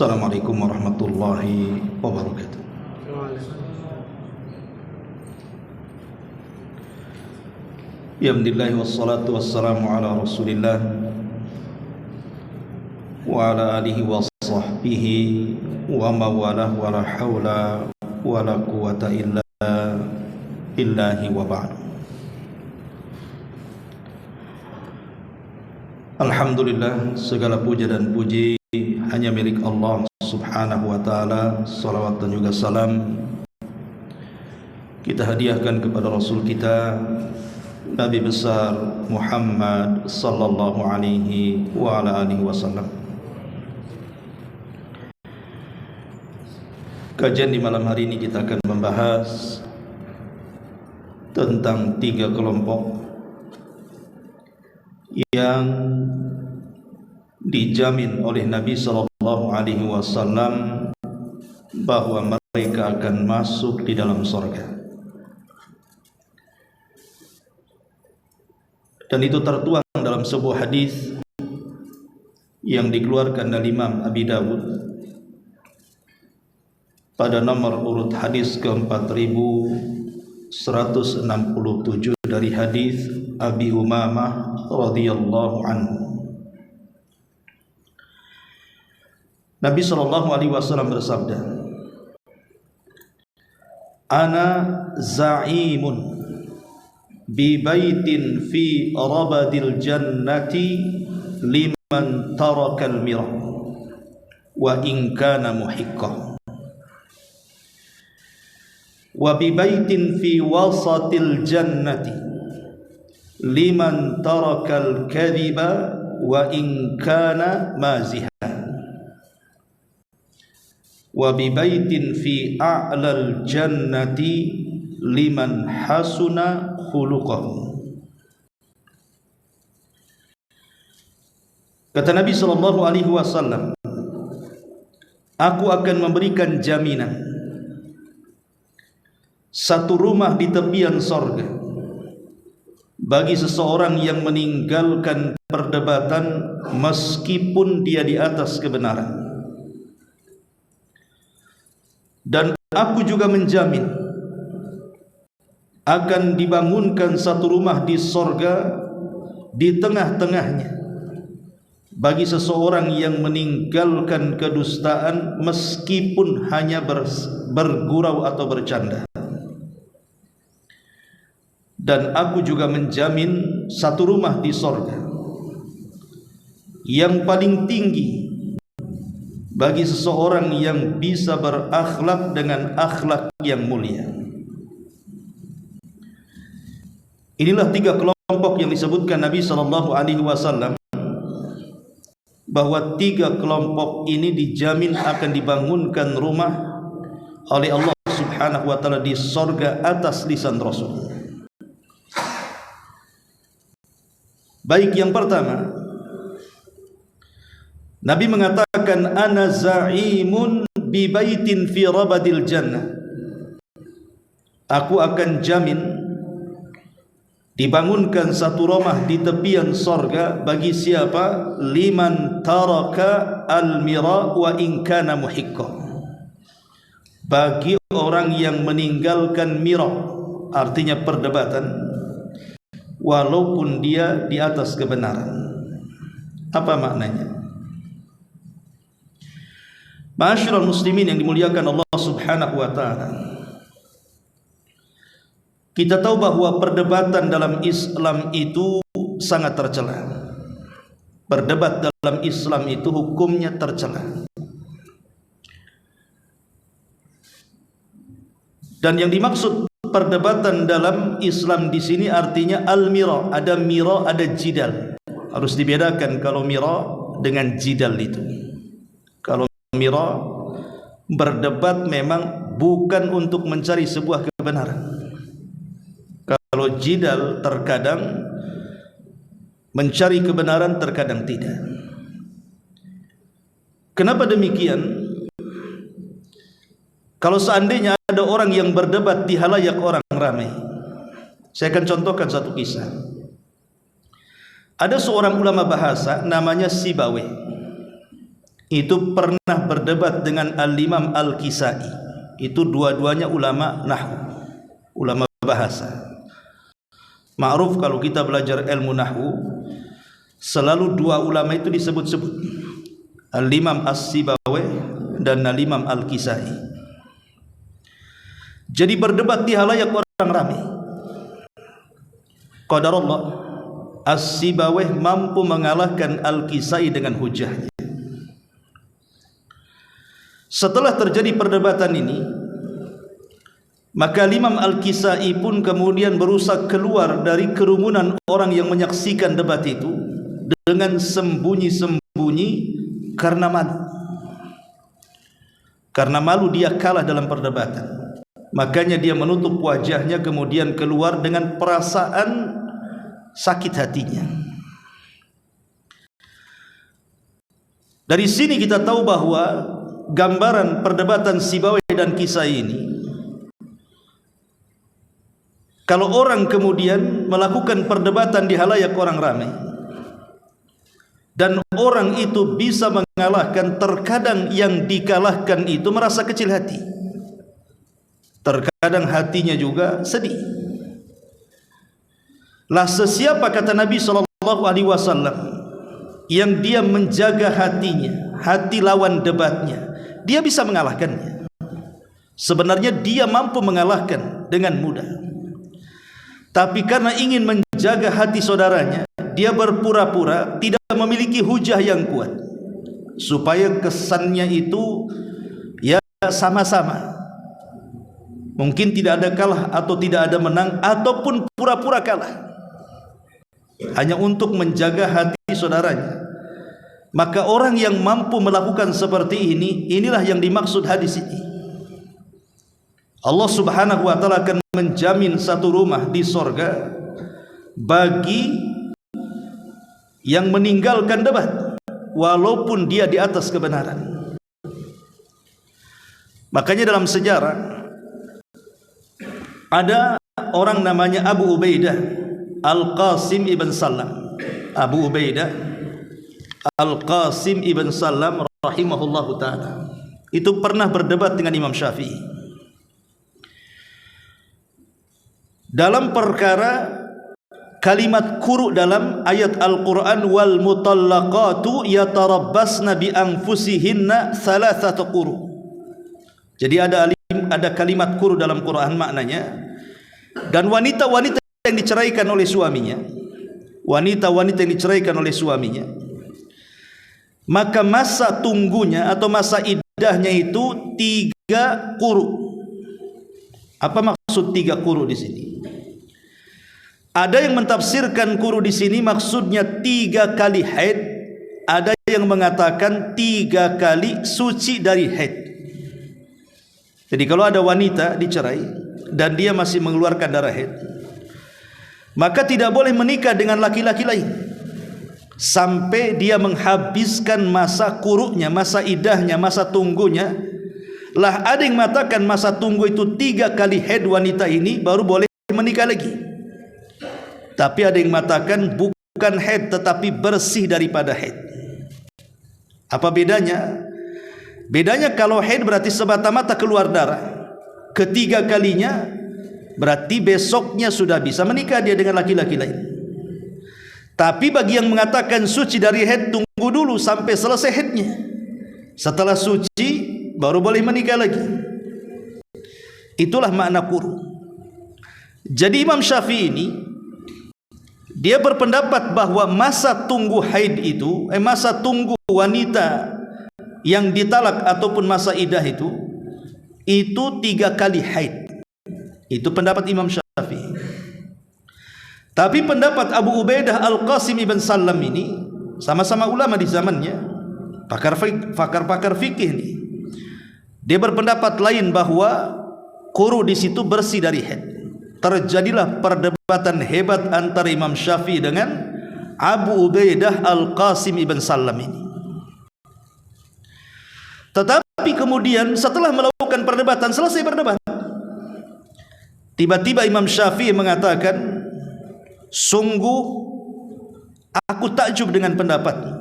Assalamualaikum warahmatullahi wabarakatuh. Alhamdulillah wassalatu wassalamu ala Rasulillah wa ala alihi wa sahbihi wa mawalah wa la hawla wa la quwata illa billahi wa ba'du. Alhamdulillah, segala puja dan puji hanya milik Allah subhanahu wa ta'ala. Salawat dan juga salam kita hadiahkan kepada Rasul kita Nabi besar Muhammad sallallahu alaihi wa ala alihi wasallam. Kajian di malam hari ini kita akan membahas tentang 3 kelompok yang dijamin oleh Nabi sallallahu alaihi wasallam bahwa mereka akan masuk di dalam surga. Dan itu tertuang dalam sebuah hadis yang dikeluarkan oleh Imam Abi Dawud pada nomor urut hadis ke-4167 dari hadis Abi Umamah radhiyallahu anhu. Nabi sallallahu alaihi wasallam bersabda, "Ana za'imun bi baitin fi rabadil jannati liman tarakal mirah wa in kana muhiqqan wa bi baitin fi wasatil jannati liman tarakal kadhiba wa in kana mazihan wa bi baitin fi a'lal jannati liman hasuna khuluquhu." Kata Nabi sallallahu alaihi wasallam, aku akan memberikan jaminan satu rumah di tepian sorga bagi seseorang yang meninggalkan perdebatan meskipun dia di atas kebenaran. Dan aku juga menjamin akan dibangunkan satu rumah di sorga di tengah-tengahnya bagi seseorang yang meninggalkan kedustaan meskipun hanya bergurau atau bercanda. Dan aku juga menjamin satu rumah di sorga yang paling tinggi bagi seseorang yang bisa berakhlak dengan akhlak yang mulia. Inilah 3 kelompok yang disebutkan Nabi sallallahu alaihi wasallam, bahwa 3 kelompok ini dijamin akan dibangunkan rumah oleh Allah subhanahu wa ta'ala di sorga atas lisan Rasul. Baik, yang pertama, Nabi mengatakan, ana za'imun bi baitin fi rabadil jannah. Aku akan jamin dibangunkan satu rumah di tepian sorga bagi siapa? Liman taraka al-mira wa in kana muhiqqan. Bagi orang yang meninggalkan mira, artinya perdebatan, walaupun dia di atas kebenaran. Apa maknanya? Ma'asyiral muslimin yang dimuliakan Allah subhanahu wa ta'ala, kita tahu bahwa perdebatan dalam Islam itu sangat tercela. Berdebat dalam Islam itu hukumnya tercela. Dan yang dimaksud perdebatan dalam Islam di sini artinya al-mira. Ada mira, ada jidal. Harus dibedakan kalau mira dengan jidal itu. Kalau mira, berdebat memang bukan untuk mencari sebuah kebenaran. Kalau jidal terkadang mencari kebenaran, terkadang tidak. Kenapa demikian? Kalau seandainya ada orang yang berdebat di halayak orang ramai, saya akan contohkan satu kisah. Ada seorang ulama bahasa namanya Sibawe. itu pernah berdebat dengan Al-Imam Al-Kisai. Itu dua-duanya ulama nahwu, ulama bahasa. Ma'ruf kalau kita belajar ilmu nahwu, selalu dua ulama itu disebut-sebut, Al-Imam As-Sibawayh dan Al-Imam Al-Kisai. Jadi berdebat di halayak orang ramai. Qadarullah, As-Sibawayh mampu mengalahkan Al-Kisai dengan hujahnya. Setelah terjadi perdebatan ini, maka Imam Al-Kisai pun kemudian berusaha keluar dari kerumunan orang yang menyaksikan debat itu dengan sembunyi-sembunyi karena malu. Karena malu dia kalah dalam perdebatan. Makanya dia menutup wajahnya, kemudian keluar dengan perasaan sakit hatinya. Dari sini kita tahu bahwa gambaran perdebatan Sibawayh dan Kisai ini, kalau orang kemudian melakukan perdebatan di halayak orang ramai dan orang itu bisa mengalahkan, terkadang yang dikalahkan itu merasa kecil hati, terkadang hatinya juga sedih. Lah sesiapa, kata Nabi SAW, yang dia menjaga hatinya, hati lawan debatnya, dia bisa mengalahkannya. Sebenarnya dia mampu mengalahkan dengan mudah. Tapi karena ingin menjaga hati saudaranya, dia berpura-pura tidak memiliki hujah yang kuat, supaya kesannya itu ya sama-sama. Mungkin tidak ada kalah atau tidak ada menang, ataupun pura-pura kalah, hanya untuk menjaga hati saudaranya. Maka orang yang mampu melakukan seperti ini, inilah yang dimaksud hadis ini. Allah Subhanahu wa ta'ala akan menjamin satu rumah di sorga bagi yang meninggalkan debat, walaupun dia di atas kebenaran. Makanya dalam sejarah ada orang namanya Abu Ubaidah Al-Qasim ibn Salam. Abu Ubaidah Al-Qasim ibn Salam rahimahullahu ta'ala itu pernah berdebat dengan Imam Syafi'i dalam perkara kalimat quru dalam ayat Al-Quran, wal mutallaqatu yatarabbasna bi anfusihinna thalathata quru. Jadi ada kalimat quru dalam Quran, maknanya, dan wanita-wanita yang diceraikan oleh suaminya, wanita-wanita yang diceraikan oleh suaminya, maka masa tunggunya atau masa iddahnya itu 3 quru. Apa maksud 3 quru di sini? Ada yang mentafsirkan quru di sini maksudnya 3 kali haid, ada yang mengatakan 3 kali suci dari haid. Jadi kalau ada wanita dicerai dan dia masih mengeluarkan darah haid, maka tidak boleh menikah dengan laki-laki lain sampai dia menghabiskan masa kurunya, masa idahnya, masa tunggunya. Lah ada yang mengatakan masa tunggu itu 3 kali haid wanita ini baru boleh menikah lagi. Tapi ada yang mengatakan bukan haid tetapi bersih daripada haid. Apa bedanya? Bedanya kalau haid berarti semata-mata keluar darah, ketiga kalinya berarti besoknya sudah bisa menikah dia dengan laki-laki lain. Tapi bagi yang mengatakan suci dari haid, tunggu dulu sampai selesai haidnya, setelah suci baru boleh menikah lagi. Itulah makna quru. Jadi Imam Syafi'i ini dia berpendapat bahwa masa tunggu haid itu, masa tunggu wanita yang ditalak ataupun masa idah itu 3 kali haid. Itu pendapat Imam Syafi'i. Tapi pendapat Abu Ubaidah Al-Qasim ibn Salam ini, sama-sama ulama di zamannya, pakar-pakar fikih nih, dia berpendapat lain bahwa quru di situ bersih dari haid. Terjadilah perdebatan hebat antara Imam Syafi'i dengan Abu Ubaidah Al-Qasim ibn Salam ini. Tetapi kemudian setelah melakukan perdebatan, selesai berdebat, tiba-tiba Imam Syafi'i mengatakan, sungguh aku takjub dengan pendapatmu.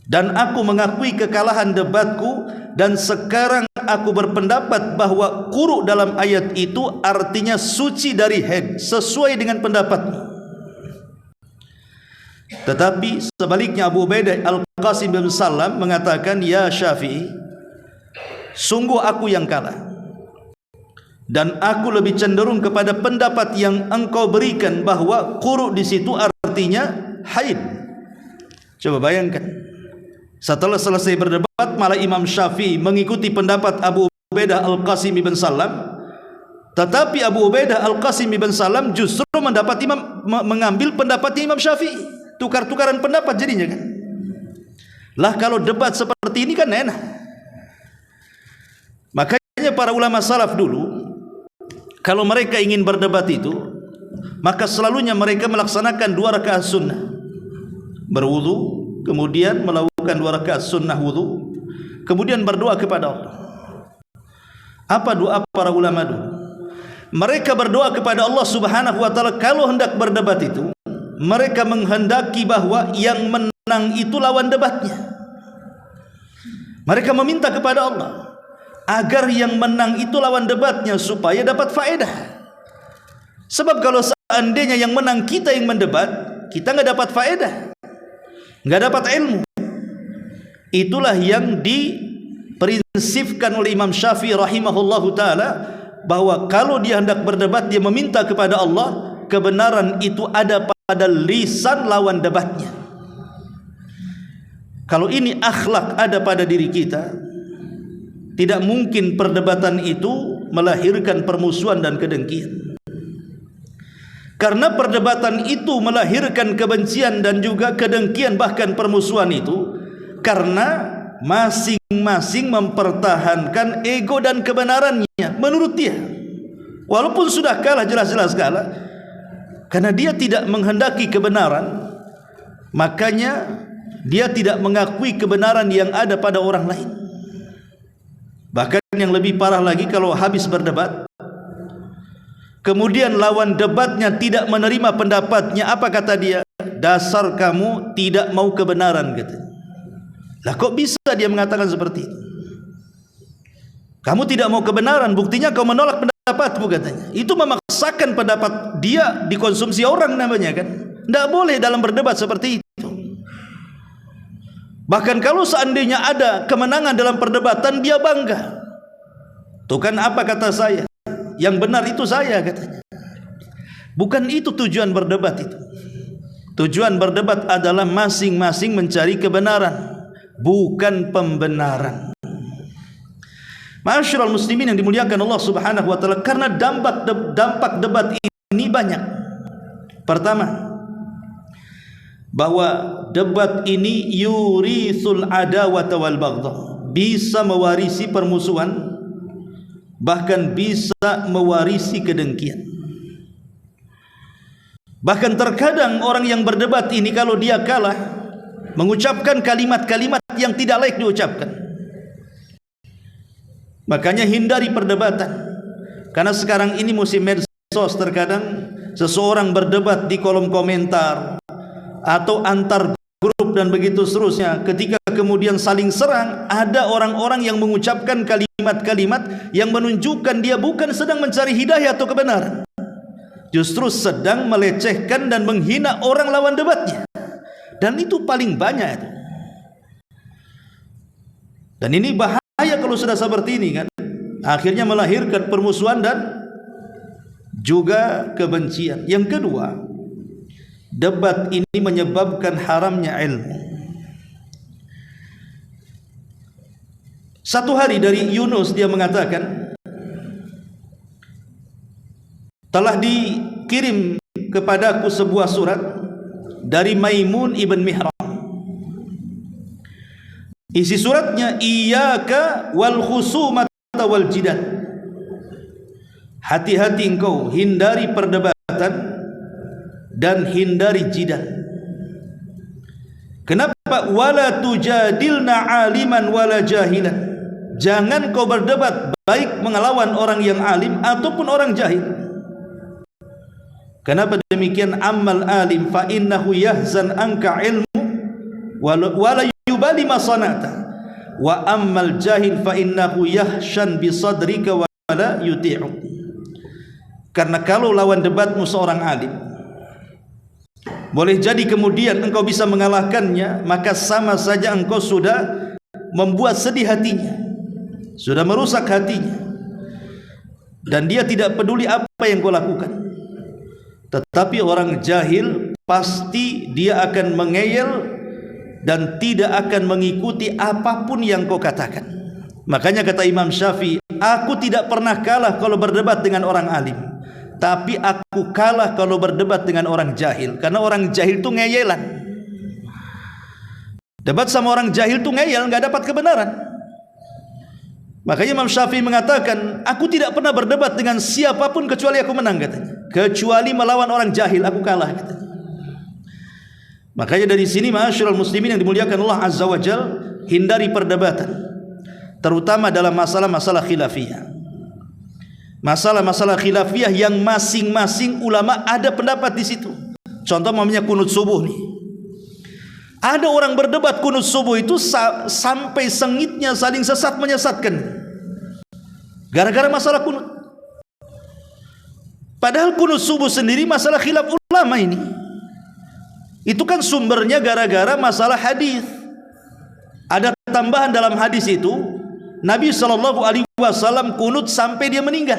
dan aku mengakui kekalahan debatku, dan sekarang aku berpendapat bahwa quru dalam ayat itu artinya suci dari haid, sesuai dengan pendapatmu. Tetapi sebaliknya Abu Ubaidah Al-Qasim bin Salam mengatakan, ya Syafi'i, sungguh aku yang kalah, dan aku lebih cenderung kepada pendapat yang engkau berikan bahwa quru di situ artinya haid. Coba bayangkan, setelah selesai berdebat malah Imam Syafi'i mengikuti pendapat Abu Ubaidah Al-Qasim bin Salam, tetapi Abu Ubaidah Al-Qasim bin Salam justru mengambil pendapatnya Imam Syafi'i. Tukar-tukaran pendapat jadinya kan. Lah kalau debat seperti ini kan enak. Makanya para ulama salaf dulu, kalau mereka ingin berdebat itu, maka selalunya mereka melaksanakan 2 rakaat sunnah, berwudu, kemudian melakukan 2 rakaat sunnah wudu, kemudian berdoa kepada Allah. Apa doa para ulama dulu? Mereka berdoa kepada Allah Subhanahu wa taala kalau hendak berdebat itu, mereka menghendaki bahwa yang menang itu lawan debatnya. Mereka meminta kepada Allah agar yang menang itu lawan debatnya supaya dapat faedah. Sebab kalau seandainya yang menang kita yang mendebat, kita nggak dapat faedah, nggak dapat ilmu. Itulah yang diprinsipkan oleh Imam Syafi'i rahimahullahu taala, bahwa kalau dia hendak berdebat, dia meminta kepada Allah kebenaran itu ada pada lisan lawan debatnya. Kalau ini akhlak ada pada diri kita, tidak mungkin perdebatan itu melahirkan permusuhan dan kedengkian. Karena perdebatan itu melahirkan kebencian dan juga kedengkian, bahkan permusuhan itu, karena masing-masing mempertahankan ego dan kebenarannya menurut dia, walaupun sudah kalah, jelas-jelas kalah. Karena dia tidak menghendaki kebenaran, makanya dia tidak mengakui kebenaran yang ada pada orang lain. Bahkan yang lebih parah lagi, kalau habis berdebat, kemudian lawan debatnya tidak menerima pendapatnya, apa kata dia? Dasar kamu tidak mau kebenaran, katanya. Lah kok bisa dia mengatakan seperti itu? Kamu tidak mau kebenaran, buktinya kau menolak pendapatmu, katanya. Itu memaksakan pendapat dia dikonsumsi orang namanya kan. Tidak boleh dalam berdebat seperti itu. Bahkan kalau seandainya ada kemenangan dalam perdebatan, dia bangga. Tuh kan apa kata saya? Yang benar itu saya, katanya. Bukan itu tujuan berdebat itu. Tujuan berdebat adalah masing-masing mencari kebenaran, bukan pembenaran. Ma'asyiral muslimin yang dimuliakan Allah Subhanahu wa taala, karena dampak debat ini banyak. Pertama, bahwa debat ini yurisul adawata wal baghdha, bisa mewarisi permusuhan, bahkan bisa mewarisi kedengkian. Bahkan terkadang orang yang berdebat ini kalau dia kalah, mengucapkan kalimat-kalimat yang tidak layak diucapkan. Makanya hindari perdebatan. Karena sekarang ini musim medsos, terkadang seseorang berdebat di kolom komentar atau antar grup dan begitu seterusnya. Ketika kemudian saling serang, ada orang-orang yang mengucapkan kalimat-kalimat yang menunjukkan dia bukan sedang mencari hidayah atau kebenaran, justru sedang melecehkan dan menghina orang lawan debatnya. Dan itu paling banyak itu. Dan ini bahaya kalau sudah seperti ini kan, akhirnya melahirkan permusuhan dan juga kebencian. Yang kedua, debat ini menyebabkan haramnya ilmu. Satu hari dari Yunus, dia mengatakan, telah dikirim kepadaku sebuah surat dari Maimun ibn Mihran. Isi suratnya, iyyaka wal khusumata wal jidal. Hati-hati engkau, hindari perdebatan dan hindari jidal. Kenapa? Wala tujadilna aliman wala jahilan. Jangan kau berdebat baik melawan orang yang alim ataupun orang jahil. Kenapa demikian? Ammal alim fa innahu yahzan anka ilmu wala yubali ma sana'ta wa ammal jahil fa innahu yahshan bi sadrika wa la yuti'u. Karena kalau lawan debatmu seorang alim, boleh jadi kemudian engkau bisa mengalahkannya, maka sama saja engkau sudah membuat sedih hatinya, sudah merusak hatinya, dan dia tidak peduli apa yang kau lakukan. Tetapi orang jahil pasti dia akan mengeyel dan tidak akan mengikuti apapun yang kau katakan. Makanya kata Imam Syafi'i, aku tidak pernah kalah kalau berdebat dengan orang alim, tapi aku kalah kalau berdebat dengan orang jahil. Karena orang jahil itu ngeyelan. Debat sama orang jahil itu ngeyel, nggak dapat kebenaran. Makanya Imam Syafi'i mengatakan, aku tidak pernah berdebat dengan siapapun kecuali aku menang, katanya. Kecuali melawan orang jahil, aku kalah, katanya. Makanya dari sini ma'asyiral muslimin yang dimuliakan Allah Azza wa Jal, hindari perdebatan, terutama dalam masalah-masalah khilafiyah. Masalah-masalah khilafiyah yang masing-masing ulama ada pendapat di situ. Contoh namanya kunut subuh nih. Ada orang berdebat kunut subuh itu sampai sengitnya saling sesat menyesatkan, gara-gara masalah kunut. Padahal kunut subuh sendiri masalah khilaf ulama ini. Itu kan sumbernya gara-gara masalah hadis. Ada tambahan dalam hadis itu, Nabi SAW kunut sampai dia meninggal.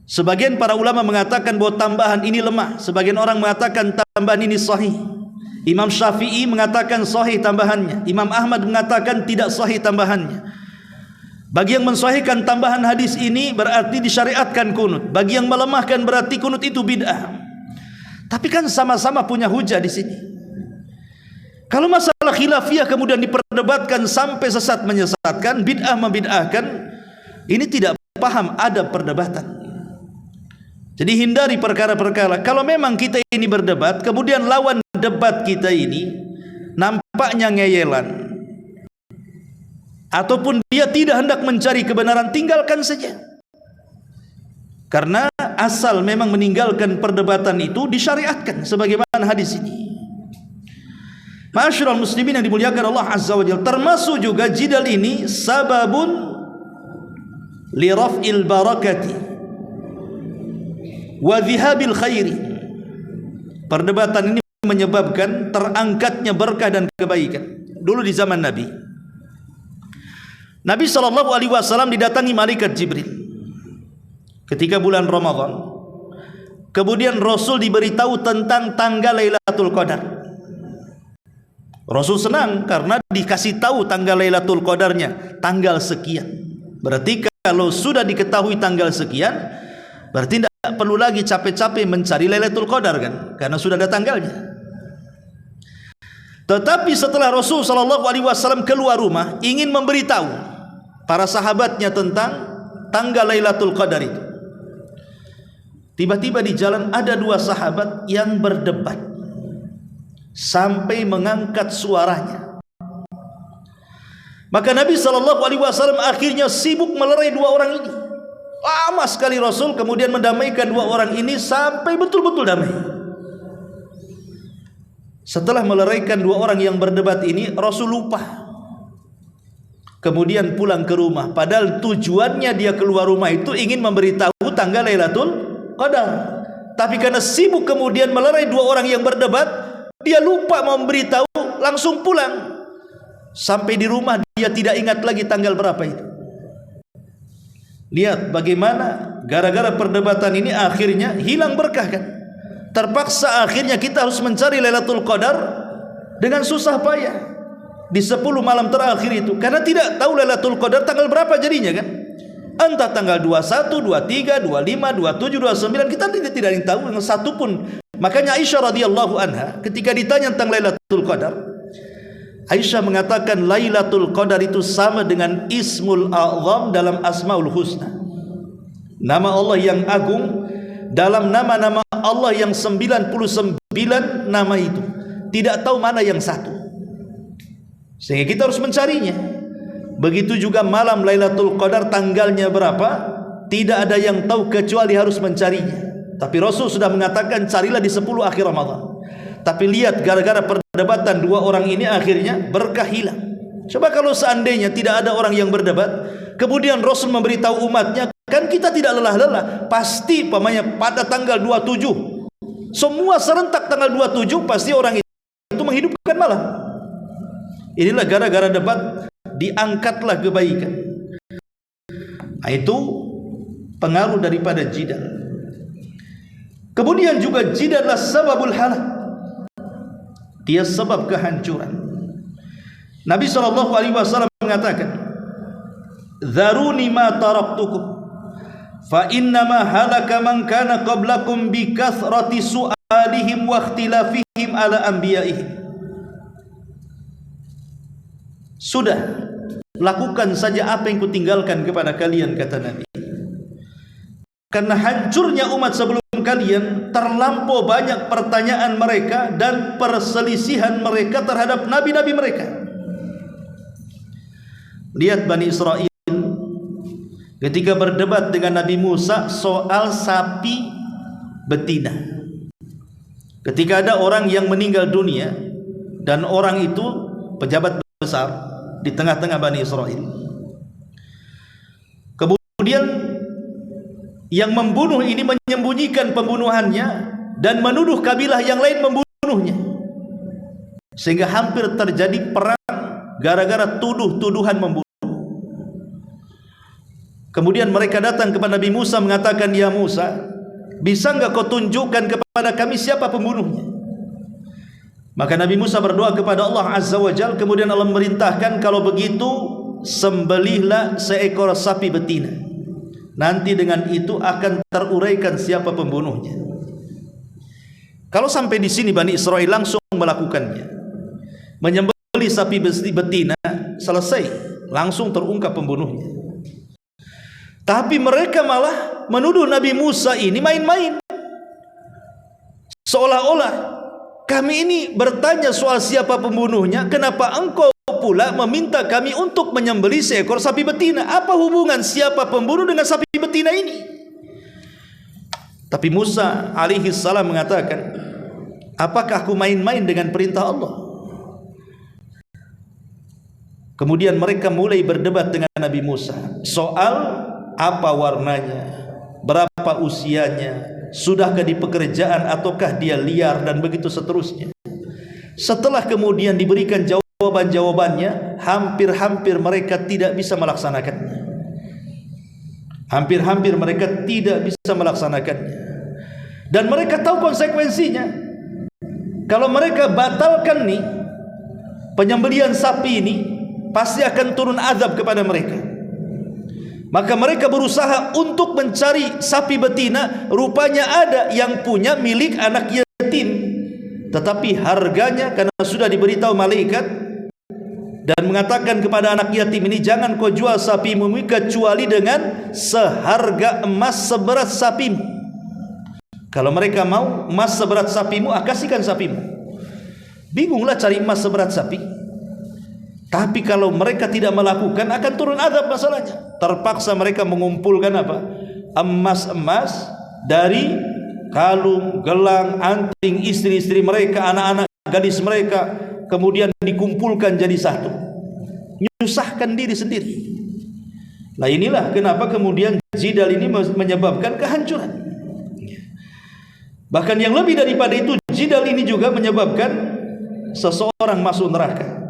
Sebagian para ulama mengatakan bahwa tambahan ini lemah, sebagian orang mengatakan tambahan ini sahih. Imam Syafi'i mengatakan sahih tambahannya, Imam Ahmad mengatakan tidak sahih tambahannya. Bagi yang mensahihkan tambahan hadis ini berarti disyariatkan kunut. Bagi yang melemahkan berarti kunut itu bid'ah. Tapi kan sama-sama punya hujah di sini. Kalau masalah khilafiyah kemudian diperdebatkan sampai sesat menyesatkan, bid'ah membid'ahkan, ini tidak paham adab perdebatan. Jadi hindari perkara-perkara. Kalau memang kita ini berdebat, kemudian lawan debat kita ini nampaknya ngeyelan, ataupun dia tidak hendak mencari kebenaran, tinggalkan saja. Karena asal memang meninggalkan perdebatan itu disyariatkan sebagaimana hadis ini. Ma'asyiral muslimin yang dimuliakan Allah Azza wa Jalla, termasuk juga jidal ini sababun li raf'il barakati wa dhihabil khairi. Perdebatan ini menyebabkan terangkatnya berkah dan kebaikan. Dulu di zaman Nabi SAW didatangi malaikat Jibril ketika bulan Ramadan. Kemudian Rasul diberitahu tentang tanggal Lailatul Qadar. Rasul senang karena dikasih tahu tanggal Lailatul Qadarnya tanggal sekian. Berarti kalau sudah diketahui tanggal sekian, berarti tidak perlu lagi capek-capek mencari Lailatul Qadar kan, karena sudah ada tanggalnya. Tetapi setelah Rasul SAW keluar rumah ingin memberitahu para sahabatnya tentang tanggal Lailatul Qadar itu, tiba-tiba di jalan ada dua sahabat yang berdebat sampai mengangkat suaranya. Maka Nabi SAW akhirnya sibuk melerai dua orang ini. Lama sekali Rasul kemudian mendamaikan dua orang ini sampai betul-betul damai. Setelah meleraikan dua orang yang berdebat ini, Rasul lupa. Kemudian pulang ke rumah, padahal tujuannya dia keluar rumah itu ingin memberitahu tanggal Lailatul Qadar. Tapi karena sibuk kemudian melerai dua orang yang berdebat, dia lupa memberitahu, langsung pulang. Sampai di rumah dia tidak ingat lagi tanggal berapa itu. Lihat bagaimana gara-gara perdebatan ini akhirnya hilang berkah kan. Terpaksa akhirnya kita harus mencari Lailatul Qadar dengan susah payah di 10 malam terakhir itu, karena tidak tahu Lailatul Qadar tanggal berapa jadinya kan. Entah tanggal 21, 23, 25, 27, 29, kita tidak tahu dengan satu pun. Makanya Aisyah radhiyallahu anha ketika ditanya tentang Lailatul Qadar, Aisyah mengatakan Lailatul Qadar itu sama dengan Ismul A'zam dalam Asmaul Husna. Nama Allah yang agung dalam nama-nama Allah yang 99 nama itu. Tidak tahu mana yang satu. Sehingga kita harus mencarinya. Begitu juga malam Lailatul Qadar tanggalnya berapa, tidak ada yang tahu kecuali harus mencarinya. Tapi Rasul sudah mengatakan carilah di 10 akhir Ramadan. Tapi lihat gara-gara perdebatan dua orang ini akhirnya berkah hilang. Coba kalau seandainya tidak ada orang yang berdebat, kemudian Rasul memberitahu umatnya, kan kita tidak lelah-lelah. Pasti pamannya pada tanggal 27, semua serentak tanggal 27, pasti orang itu menghidupkan malam. Inilah gara-gara debat diangkatlah kebaikan. Nah, itu pengaruh daripada jidal. Kemudian juga jidallah sababul halak, dia sebab kehancuran. Nabi SAW mengatakan, "Dharuni ma taraktukum, fa innama halaka man kana qablakum bi kathrati su'alihim wa ikhtilafihim ala anbiya'ihim." Sudah, lakukan saja apa yang kutinggalkan kepada kalian, kata Nabi. Karena hancurnya umat sebelum kalian, terlampau banyak pertanyaan mereka dan perselisihan mereka terhadap nabi-nabi mereka. Lihat Bani Israel ketika berdebat dengan Nabi Musa soal sapi betina. Ketika ada orang yang meninggal dunia dan orang itu pejabat besar di tengah-tengah Bani Israel, kemudian yang membunuh ini menyembunyikan pembunuhannya dan menuduh kabilah yang lain membunuhnya, sehingga hampir terjadi perang gara-gara tuduh-tuduhan membunuh. Kemudian mereka datang kepada Nabi Musa mengatakan, "Ya Musa, bisa enggak kau tunjukkan kepada kami siapa pembunuhnya?" Maka Nabi Musa berdoa kepada Allah Azza wa Jalla, kemudian Allah memerintahkan, "Kalau begitu sembelihlah seekor sapi betina. Nanti dengan itu akan teruraikan siapa pembunuhnya." Kalau sampai di sini Bani Israel langsung melakukannya, menyembelih sapi betina, selesai, langsung terungkap pembunuhnya. Tapi mereka malah menuduh Nabi Musa ini main-main, seolah-olah kami ini bertanya soal siapa pembunuhnya, kenapa engkau pula meminta kami untuk menyembelih seekor sapi betina? Apa hubungan siapa pembunuh dengan sapi betina ini? Tapi Musa alaihi salam mengatakan, apakah aku main-main dengan perintah Allah? Kemudian mereka mulai berdebat dengan Nabi Musa soal apa warnanya, berapa usianya, sudahkah di pekerjaan ataukah dia liar, dan begitu seterusnya. Setelah kemudian diberikan jawaban-jawabannya, hampir-hampir mereka tidak bisa melaksanakannya. Hampir-hampir mereka tidak bisa melaksanakannya. Dan mereka tahu konsekuensinya. Kalau mereka batalkan nih penyembelihan sapi ini, pasti akan turun azab kepada mereka. Maka mereka berusaha untuk mencari sapi betina. Rupanya ada yang punya milik anak yatim, tetapi harganya karena sudah diberitahu malaikat dan mengatakan kepada anak yatim ini, jangan kau jual sapimu kecuali dengan seharga emas seberat sapimu. Kalau mereka mau emas seberat sapimu, kasihkan sapimu. Bingunglah cari emas seberat sapi. Tapi kalau mereka tidak melakukan, akan turun azab masalahnya. Terpaksa mereka mengumpulkan apa? Emas-emas dari kalung, gelang, anting istri-istri mereka, anak-anak gadis mereka, kemudian dikumpulkan jadi satu. Menyusahkan diri sendiri. Nah, inilah kenapa kemudian jidal ini menyebabkan kehancuran. Bahkan yang lebih daripada itu, jidal ini juga menyebabkan seseorang masuk neraka.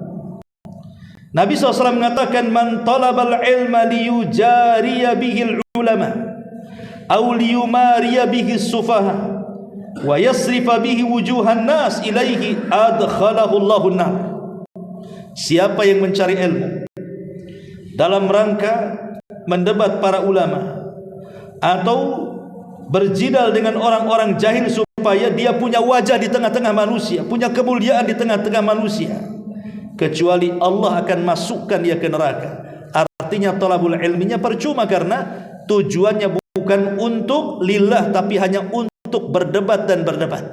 Nabi SAW mengatakan, "Man talabal ilma liyujariya bihil ulama aw liyumariya bihi sufaha wa yasrifa bihi wujuhan nas ilaihi adkhalahu Allahun nar." Siapa yang mencari ilmu dalam rangka mendebat para ulama atau berjidal dengan orang-orang jahil supaya dia punya wajah di tengah-tengah manusia, punya kemuliaan di tengah-tengah manusia, kecuali Allah akan masukkan dia ke neraka. Artinya talabul ilminya percuma, karena tujuannya bukan untuk lillah, tapi hanya untuk berdebat dan berdebat.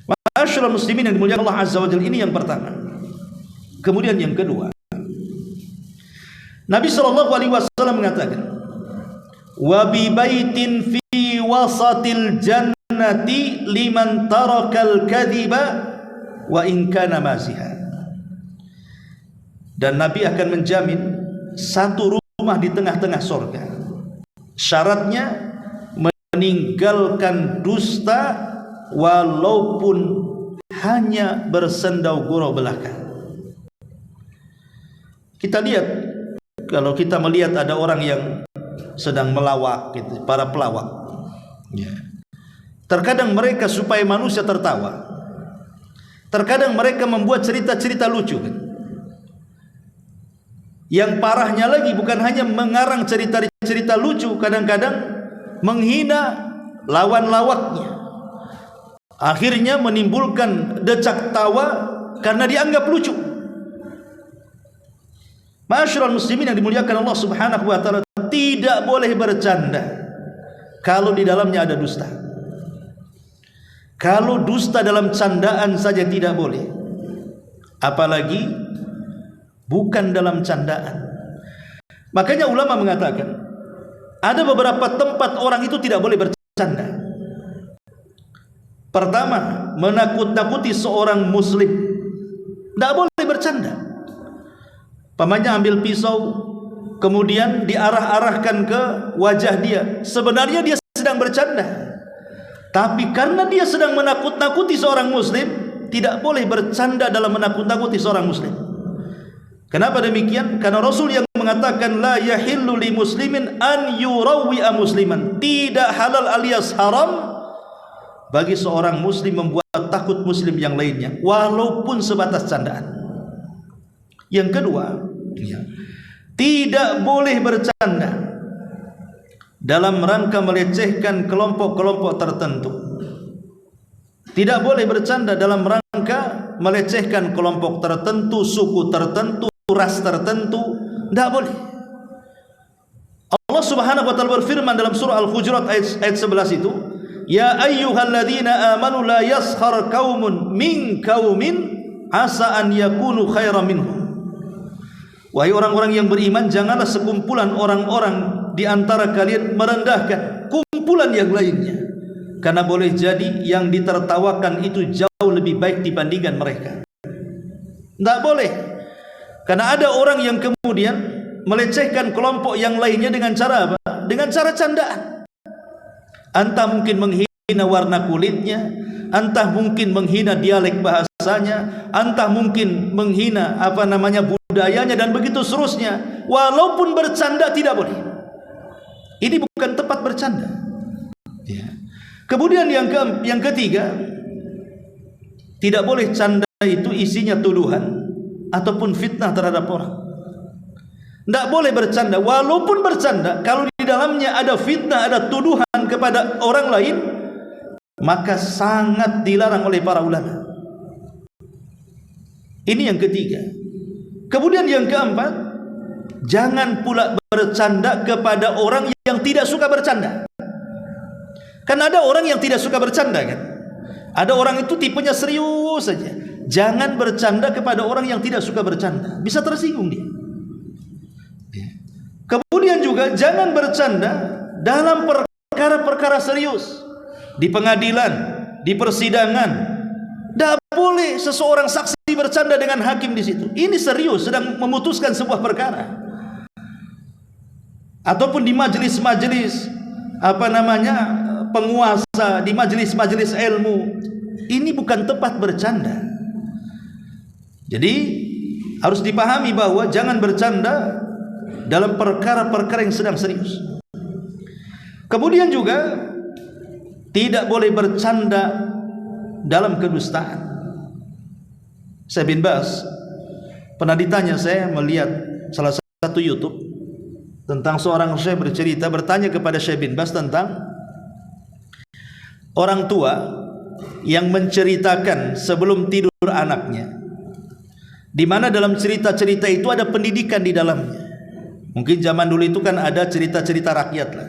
Ma'asyiral muslimin yang dimuliakan Allah Azza wa Jalla, ini yang pertama. Kemudian yang kedua, Nabi SAW mengatakan, "Wa bi baitin fi wasatil jannati liman tarakal kadhiba wa in kana maziha. Dan Nabi akan menjamin satu rumah di tengah-tengah surga. Syaratnya meninggalkan dusta walaupun hanya bersendau gurau belaka. Kita lihat, kalau kita melihat ada orang yang sedang melawak gitu, para pelawak ya. Terkadang mereka supaya manusia tertawa, terkadang mereka membuat cerita-cerita lucu kan? Yang parahnya lagi bukan hanya mengarang cerita-cerita lucu, kadang-kadang menghina lawan lawaknya, akhirnya menimbulkan decak tawa karena dianggap lucu. Ma'asyiral muslimin yang dimuliakan Allah Subhanahu wa taala, tidak boleh bercanda kalau di dalamnya ada dusta. Kalau dusta dalam candaan saja tidak boleh, apalagi bukan dalam candaan. Makanya ulama mengatakan ada beberapa tempat orang itu tidak boleh bercanda. Pertama, menakut-nakuti seorang muslim, tidak boleh bercanda. Pamannya ambil pisau, kemudian diarah-arahkan ke wajah dia. Sebenarnya dia sedang bercanda, tapi karena dia sedang menakut-nakuti seorang muslim, tidak boleh bercanda dalam menakut-nakuti seorang muslim. Kenapa demikian? Karena Rasul yang mengatakan la yahillu li muslimin an yurawwi'a musliman. Tidak halal alias haram bagi seorang muslim membuat takut muslim yang lainnya, walaupun sebatas candaan. Yang kedua, tidak boleh bercanda dalam rangka melecehkan kelompok-kelompok tertentu. Tidak boleh bercanda dalam rangka melecehkan kelompok tertentu, suku tertentu, ras tertentu. Tidak boleh. Allah Subhanahu wa taala berfirman dalam surah Al-Hujurat ayat 11 itu, ya ayyuhalladzina amanu la yaskhar qaumun min qaumin asa an yakunu khairan minhum. Wahai orang-orang yang beriman, janganlah sekumpulan orang-orang di antara kalian merendahkan kumpulan yang lainnya, karena boleh jadi yang ditertawakan itu jauh lebih baik dibandingkan mereka. Tidak boleh. Karena ada orang yang kemudian melecehkan kelompok yang lainnya dengan cara apa? Dengan cara candaan. Entah mungkin menghina warna kulitnya, entah mungkin menghina dialek bahasanya, entah mungkin menghina budayanya, dan begitu seterusnya. Walaupun bercanda tidak boleh. Ini bukan tempat bercanda ya. Kemudian yang ketiga, tidak boleh canda itu isinya tuduhan ataupun fitnah terhadap orang. Tidak boleh bercanda, walaupun bercanda kalau di dalamnya ada fitnah, ada tuduhan kepada orang lain, maka sangat dilarang oleh para ulama. Ini yang ketiga. Kemudian yang keempat, jangan pula bercanda kepada orang yang tidak suka bercanda. Kan ada orang yang tidak suka bercanda kan? Ada orang itu tipenya serius saja. Jangan bercanda kepada orang yang tidak suka bercanda, bisa tersinggung dia. Kemudian juga jangan bercanda dalam perkara-perkara serius, di pengadilan, di persidangan. Tidak boleh seseorang saksi bercanda dengan hakim di situ. Ini serius, sedang memutuskan sebuah perkara. Ataupun di majelis-majelis penguasa, di majelis-majelis ilmu. Ini bukan tempat bercanda. Jadi harus dipahami bahwa jangan bercanda dalam perkara-perkara yang sedang serius. Kemudian juga tidak boleh bercanda dalam kedustaan. Syekh bin Baz pernah ditanya, saya melihat salah satu YouTube tentang seorang syekh bertanya kepada Syekh bin Baz tentang orang tua yang menceritakan sebelum tidur anaknya, di mana dalam cerita-cerita itu ada pendidikan di dalamnya. Mungkin zaman dulu itu kan ada cerita-cerita rakyat lah,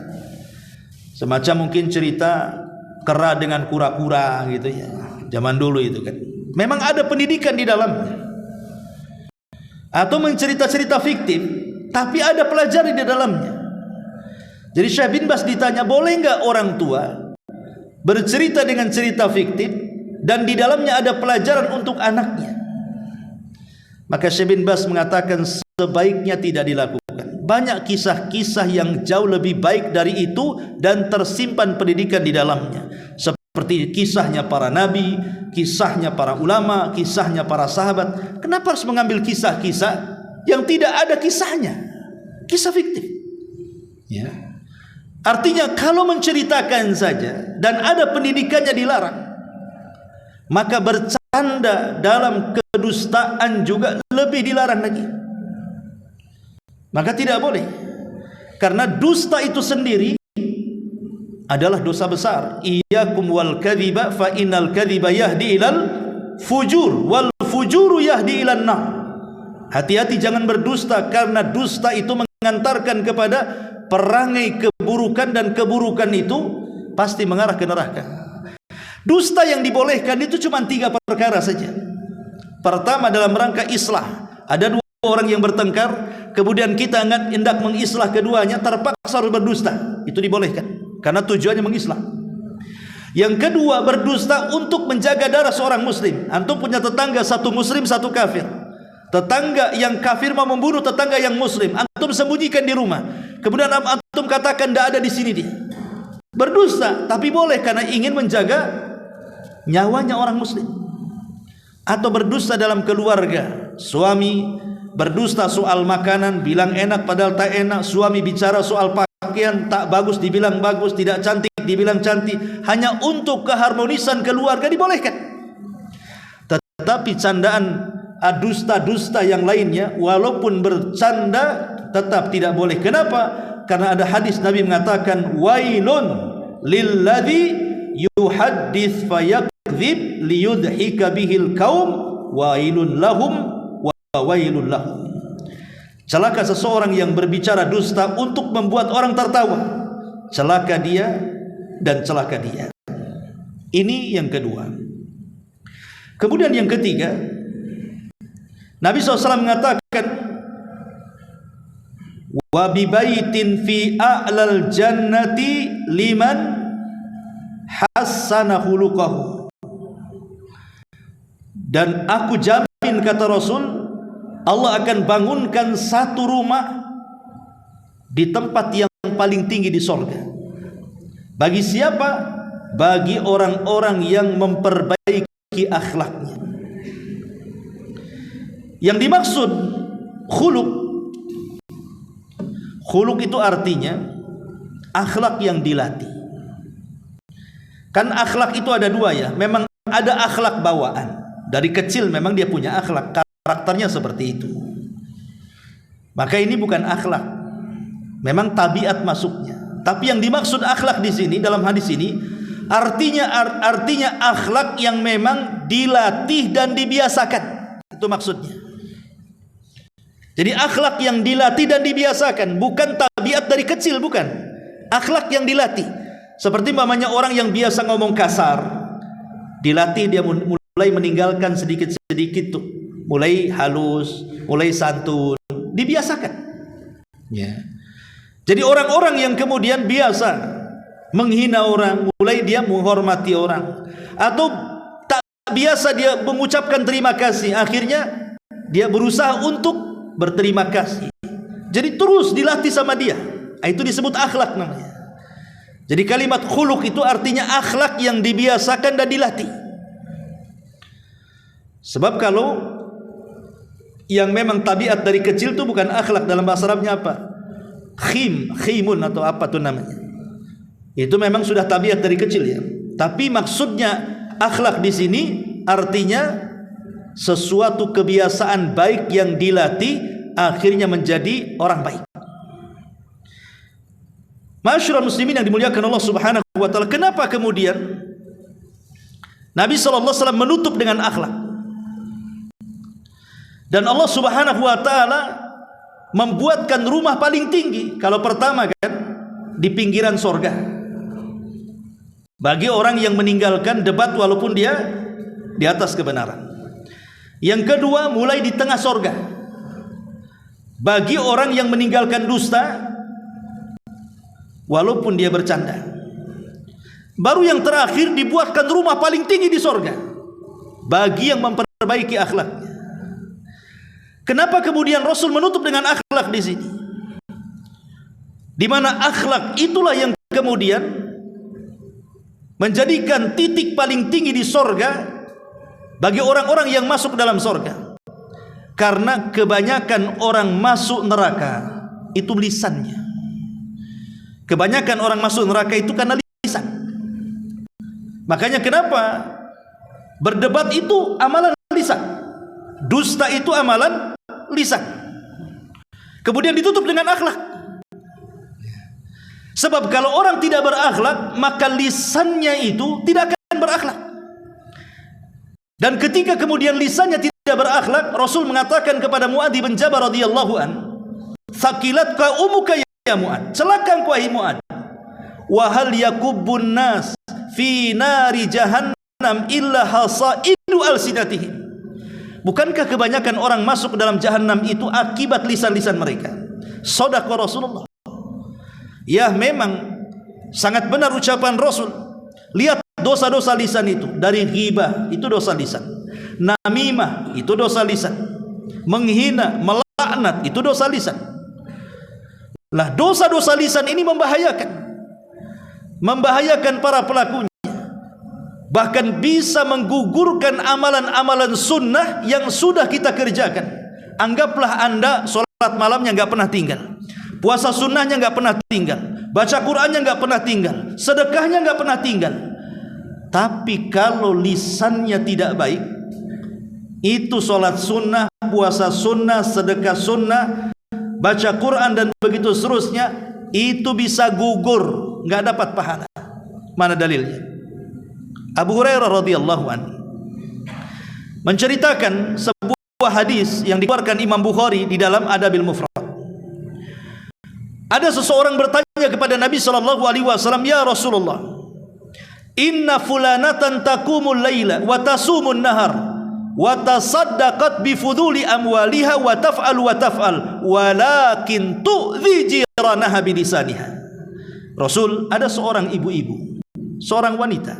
semacam mungkin cerita kera dengan kura-kura gitu ya. Zaman dulu itu kan memang ada pendidikan di dalamnya. Atau mencerita-cerita fiktif tapi ada pelajaran di dalamnya. Jadi Syekh bin Baz ditanya, boleh enggak orang tua bercerita dengan cerita fiktif dan di dalamnya ada pelajaran untuk anaknya. Maka Syekh bin Baz mengatakan sebaiknya tidak dilakukan. Banyak kisah-kisah yang jauh lebih baik dari itu dan tersimpan pendidikan di dalamnya. Seperti kisahnya para nabi, kisahnya para ulama, kisahnya para sahabat. Kenapa harus mengambil kisah-kisah yang tidak ada kisahnya? Kisah fiktif. Ya. Artinya kalau menceritakan saja dan ada pendidikannya dilarang, maka bercanda dalam kedustaan juga lebih dilarang lagi. Maka tidak boleh, karena dusta itu sendiri adalah dosa besar. Iyyakum wal kadhiba fa innal kadhiba yahdi ilal fujur wal fujuru yahdi ilan nar. Hati-hati jangan berdusta, karena dusta itu mengantarkan kepada perangai keburukan, dan keburukan itu pasti mengarah ke neraka. Dusta yang dibolehkan itu cuma 3 perkara saja. Pertama, dalam rangka islah. Ada 2 orang yang bertengkar, kemudian kita hendak mengislah keduanya, terpaksa harus berdusta. Itu dibolehkan karena tujuannya mengislah. Yang kedua, berdusta untuk menjaga darah seorang muslim. Antum punya tetangga, satu muslim satu kafir. Tetangga yang kafir mau membunuh tetangga yang muslim, antum sembunyikan di rumah. Kemudian antum katakan tidak ada di sini dia. Berdusta, tapi boleh karena ingin menjaga nyawanya orang muslim. Atau berdusta dalam keluarga, suami berdusta soal makanan, bilang enak padahal tak enak. Suami bicara soal pakaian, tak bagus dibilang bagus, tidak cantik dibilang cantik, hanya untuk keharmonisan keluarga dibolehkan. Tetapi candaan, dusta-dusta yang lainnya walaupun bercanda tetap tidak boleh. Kenapa? Karena ada hadis Nabi mengatakan, wailun lilladzi yuhaddits fayakdzib liyudhika bihil qaum wailun lahum wa wailun lahum. Celaka seseorang yang berbicara dusta untuk membuat orang tertawa. Celaka dia dan celaka dia. Ini yang kedua. Kemudian yang ketiga, Nabi SAW mengatakan, wa bibaitin fi a'lal jannati liman hassana khuluqahu. Dan aku jamin, kata Rasul, Allah akan bangunkan satu rumah di tempat yang paling tinggi di sorga. Bagi siapa? Bagi orang-orang yang memperbaiki akhlaknya. Yang dimaksud khuluk, khuluk itu artinya akhlak yang dilatih. Kan akhlak itu ada 2 ya. Memang ada akhlak bawaan. Dari kecil memang dia punya akhlak, karakternya seperti itu. Maka ini bukan akhlak, memang tabiat masuknya. Tapi yang dimaksud akhlak di sini dalam hadis ini artinya akhlak yang memang dilatih dan dibiasakan. Itu maksudnya. Jadi akhlak yang dilatih dan dibiasakan, bukan tabiat dari kecil, bukan. Akhlak yang dilatih. Seperti mamanya orang yang biasa ngomong kasar, dilatih dia mulai meninggalkan sedikit-sedikit tuh. Mulai halus, mulai santun, dibiasakan. Ya. Jadi orang-orang yang kemudian biasa menghina orang, mulai dia menghormati orang. Atau tak biasa dia mengucapkan terima kasih, akhirnya dia berusaha untuk berterima kasih. Jadi terus dilatih sama dia. Itu disebut akhlak namanya. Jadi kalimat khuluk itu artinya akhlak yang dibiasakan dan dilatih. Sebab kalau yang memang tabiat dari kecil itu bukan akhlak, dalam bahasa Arabnya apa? Khimun atau apa tuh namanya. Itu memang sudah tabiat dari kecil ya. Tapi maksudnya akhlak di sini artinya sesuatu kebiasaan baik yang dilatih akhirnya menjadi orang baik. Masyarul muslimin yang dimuliakan Allah Subhanahu wa taala, kenapa kemudian Nabi sallallahu alaihi wasallam menutup dengan akhlak? Dan Allah Subhanahu wa taala membuatkan rumah paling tinggi. Kalau pertama kan di pinggiran sorga, bagi orang yang meninggalkan debat walaupun dia di atas kebenaran. Yang kedua mulai di tengah sorga, bagi orang yang meninggalkan dusta walaupun dia bercanda. Baru yang terakhir dibuatkan rumah paling tinggi di sorga. bagi yang memperbaiki akhlaknya. Kenapa kemudian Rasul menutup dengan akhlak di sini? Di mana akhlak itulah yang kemudian menjadikan titik paling tinggi di sorga bagi orang-orang yang masuk dalam sorga. Karena kebanyakan orang masuk neraka itu lisannya. Kebanyakan orang masuk neraka itu karena lisan. Makanya kenapa berdebat itu amalan lisan, dusta itu amalan lisan. Kemudian ditutup dengan akhlak. Sebab kalau orang tidak berakhlak, maka lisannya itu tidak akan berakhlak. Dan ketika kemudian lisannya tidak berakhlak, Rasul mengatakan kepada Mu'adz bin Jabal radhiyallahu an, "Thaqilatka umuka ya Mu'adz." Celaka engkau wahai Mu'adz. "Wa hal yakubbun nas fi nari jahannam illa hasaidu alsinatihim." Bukankah kebanyakan orang masuk ke dalam jahanam itu akibat lisan-lisan mereka? Shadaqa Rasulullah. Ya, memang sangat benar ucapan Rasul. Lihat dosa-dosa lisan itu. Dari ghibah, itu dosa lisan. Namimah, itu dosa lisan. Menghina, melaknat, itu dosa lisan. Lah, dosa-dosa lisan ini membahayakan. Membahayakan para pelakunya. Bahkan bisa menggugurkan amalan-amalan sunnah yang sudah kita kerjakan. Anggaplah Anda sholat malamnya nggak pernah tinggal, puasa sunnahnya nggak pernah tinggal, baca Qurannya nggak pernah tinggal, sedekahnya nggak pernah tinggal. Tapi kalau lisannya tidak baik, itu sholat sunnah, puasa sunnah, sedekah sunnah, baca Quran dan begitu seterusnya, itu bisa gugur, nggak dapat pahala. Mana dalilnya? Abu Hurairah radhiyallahu anhu menceritakan sebuah hadis yang dikeluarkan Imam Bukhari di dalam Adabil Mufrad. Ada seseorang bertanya kepada Nabi sallallahu alaihi wasallam, "Ya Rasulullah, inna fulanatan taqumul laila wa tasumun nahar wa tasaddaqat bi fuduli amwaliha wa taf'al walakin tu'dhi jiranaha bi lisaniha." Rasul, ada seorang ibu-ibu, seorang wanita,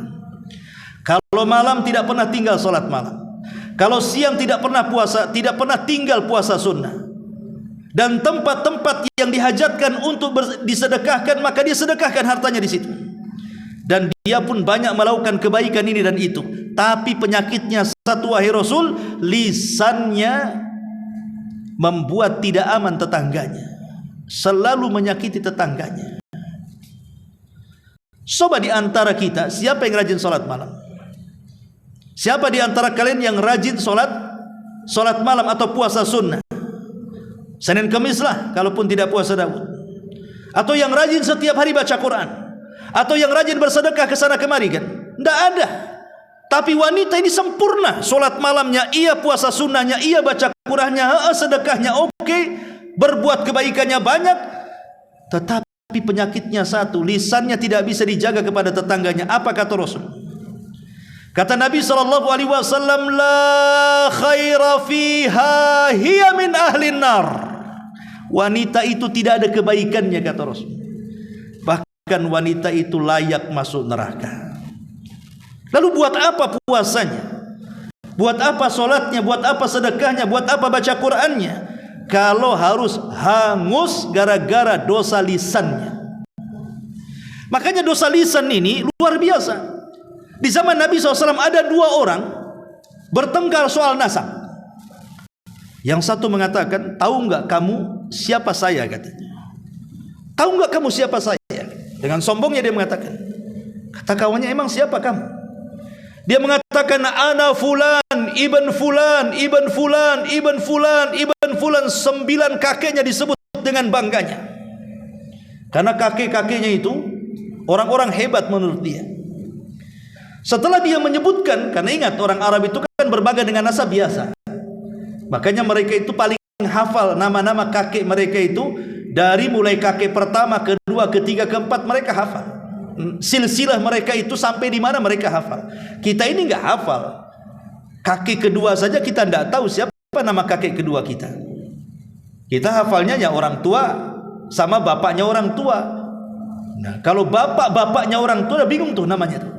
kalau malam tidak pernah tinggal sholat malam, kalau siang tidak pernah puasa, tidak pernah tinggal puasa sunnah, dan tempat-tempat yang dihajatkan untuk disedekahkan, maka dia sedekahkan hartanya di situ. Dan dia pun banyak melakukan kebaikan ini dan itu. Tapi penyakitnya satu, wahai Rasul, lisannya membuat tidak aman tetangganya, selalu menyakiti tetangganya. Coba di antara kita, siapa yang rajin sholat malam? Siapa di antara kalian yang rajin sholat malam atau puasa sunnah? Senin Kamis lah, kalaupun tidak puasa Daud. Atau yang rajin setiap hari baca Quran, atau yang rajin bersedekah ke sana kemari kan? Tidak ada. Tapi wanita ini sempurna, sholat malamnya, ia puasa sunnahnya, ia baca Qurannya, sedekahnya oke, berbuat kebaikannya banyak. Tetapi penyakitnya satu, lisannya tidak bisa dijaga kepada tetangganya. Apa kata Rasul? Kata Nabi sallallahu alaihi wasallam, "La khaira fiha hiya min ahlin nar." Wanita itu tidak ada kebaikannya, kata Rasul. Bahkan wanita itu layak masuk neraka. Lalu buat apa puasanya? Buat apa solatnya? Buat apa sedekahnya? Buat apa baca Qur'annya? Kalau harus hangus gara-gara dosa lisannya. Makanya dosa lisan ini luar biasa. Di zaman Nabi SAW ada dua orang bertengkar soal nasab. Yang satu mengatakan, "Tahu enggak kamu siapa saya?" katanya. "Tahu enggak kamu siapa saya?" Dengan sombongnya dia mengatakan. Kata kawannya, "Emang siapa kamu?" Dia mengatakan, "Ana fulan, ibn fulan, ibn fulan, ibn fulan, ibn fulan." 9 kakeknya disebut dengan bangganya. Karena kakek-kakeknya itu orang-orang hebat menurut dia. Setelah dia menyebutkan, karena ingat orang Arab itu kan berbangga dengan nasab biasa, makanya mereka itu paling hafal nama-nama kakek mereka itu. Dari mulai kakek pertama, kedua, ketiga, keempat mereka hafal. Silsilah mereka itu sampai di mana mereka hafal. Kita ini nggak hafal. Kakek kedua saja kita tidak tahu siapa nama kakek kedua kita. Kita hafalnya ya orang tua sama bapaknya orang tua. Nah, kalau bapak-bapaknya orang tua, bingung tuh namanya tuh.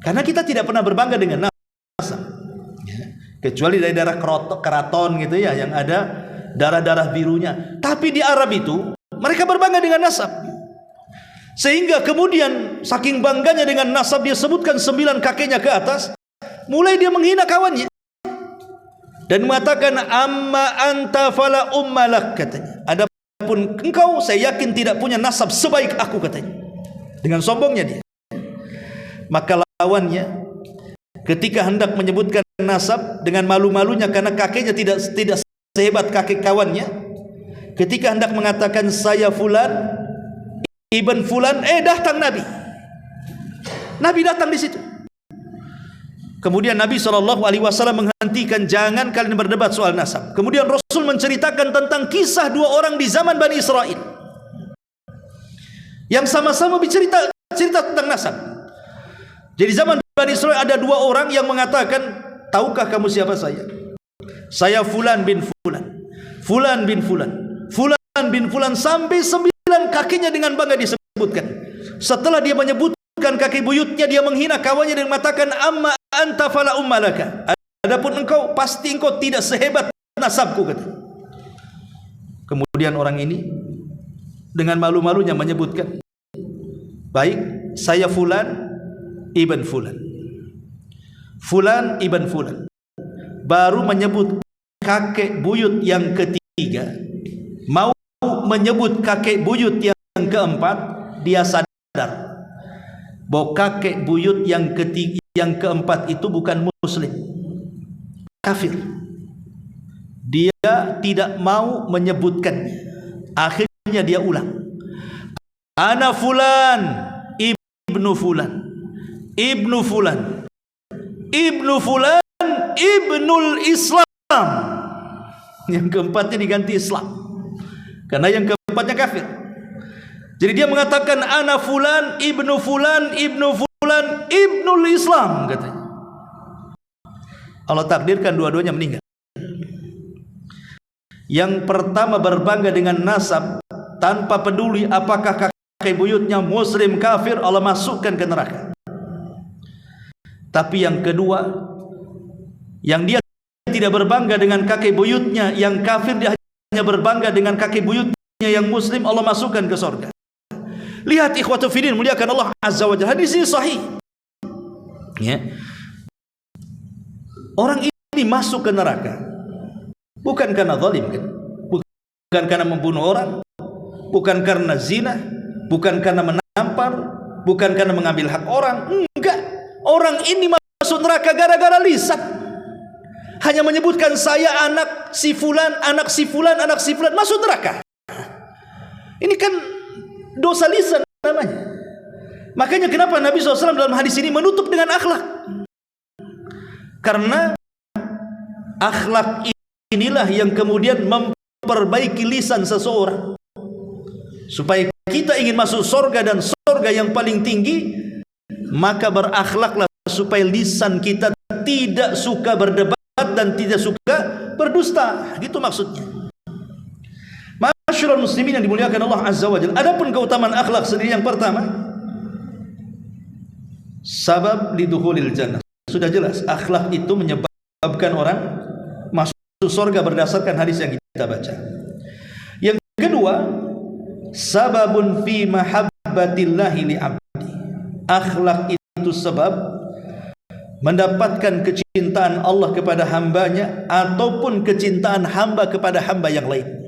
Karena kita tidak pernah berbangga dengan nasab. kecuali dari daerah keraton gitu ya, yang ada darah-darah birunya. Tapi di Arab itu mereka berbangga dengan nasab, sehingga kemudian saking bangganya dengan nasab, dia sebutkan 9 kakeknya ke atas, mulai dia menghina kawannya dan mengatakan amma anta fala ummalak, katanya. Adapun engkau, saya yakin tidak punya nasab sebaik aku, katanya. Dengan sombongnya dia. Maka lawannya ketika hendak menyebutkan nasab, dengan malu-malunya karena kakeknya tidak sehebat kakek kawannya, ketika hendak mengatakan saya fulan ibn fulan, datang Nabi datang di situ. Kemudian Nabi SAW menghentikan, jangan kalian berdebat soal nasab. Kemudian Rasul menceritakan tentang kisah 2 orang di zaman Bani Israel yang sama-sama bercerita tentang nasab. Jadi zaman Bani Israel ada 2 orang yang mengatakan, tahukah kamu siapa saya? Saya fulan bin fulan, fulan bin fulan, fulan bin fulan, sampai 9 kakinya dengan bangga disebutkan. Setelah dia menyebutkan kaki buyutnya, dia menghina kawannya dan mengatakan amma anta fala ummalaka, adapun engkau, pasti engkau tidak sehebat nasabku, kata. Kemudian orang ini dengan malu-malunya menyebutkan, baik, saya fulan ibn fulan, fulan ibn fulan. Baru menyebut kakek buyut yang ketiga, mau menyebut kakek buyut yang keempat, dia sadar bahwa kakek buyut yang ketiga, yang keempat itu bukan muslim, kafir. Dia tidak mau menyebutkannya. Akhirnya dia ulang, ana fulan ibnu fulan, ibnu fulan, ibnu fulan, ibnul Islam. Yang keempatnya diganti Islam, karena yang keempatnya kafir. Jadi dia mengatakan ana fulan, ibnu fulan, ibnul Islam, katanya. Allah takdirkan dua-duanya meninggal. Yang pertama berbangga dengan nasab tanpa peduli apakah kakek buyutnya muslim kafir, Allah masukkan ke neraka. Tapi yang kedua, yang dia tidak berbangga dengan kakek buyutnya yang kafir, dia hanya berbangga dengan kakek buyutnya yang muslim, Allah masukkan ke surga. Lihat ikhwatu fillah, muliakan Allah Azza wa Jalla. Hadis ini sahih. Ya. Orang ini masuk ke neraka bukan karena zalim, kan? Bukan karena membunuh orang, bukan karena zina, bukan karena menampar, bukan karena mengambil hak orang. Enggak. Orang ini masuk neraka gara-gara lisan. Hanya menyebutkan saya anak si fulan, anak si fulan, anak si fulan, masuk neraka. Ini kan dosa lisan namanya. Makanya kenapa Nabi SAW dalam hadis ini menutup dengan akhlak? Karena akhlak inilah yang kemudian memperbaiki lisan seseorang, supaya kita ingin masuk surga dan surga yang paling tinggi, maka berakhlaklah supaya lisan kita tidak suka berdebat dan tidak suka berdusta. Gitu maksudnya. Masyarul muslimin yang dimuliakan Allah Azza wa Jalla. Adapun keutamaan akhlak sendiri, yang pertama, sabab lidukhulil jannah. Sudah jelas, akhlak itu menyebabkan orang masuk surga berdasarkan hadis yang kita baca. Yang kedua, sababun fi mahabbatillahi li'abdi. Akhlak itu sebab mendapatkan kecintaan Allah kepada hambanya, ataupun kecintaan hamba kepada hamba yang lain.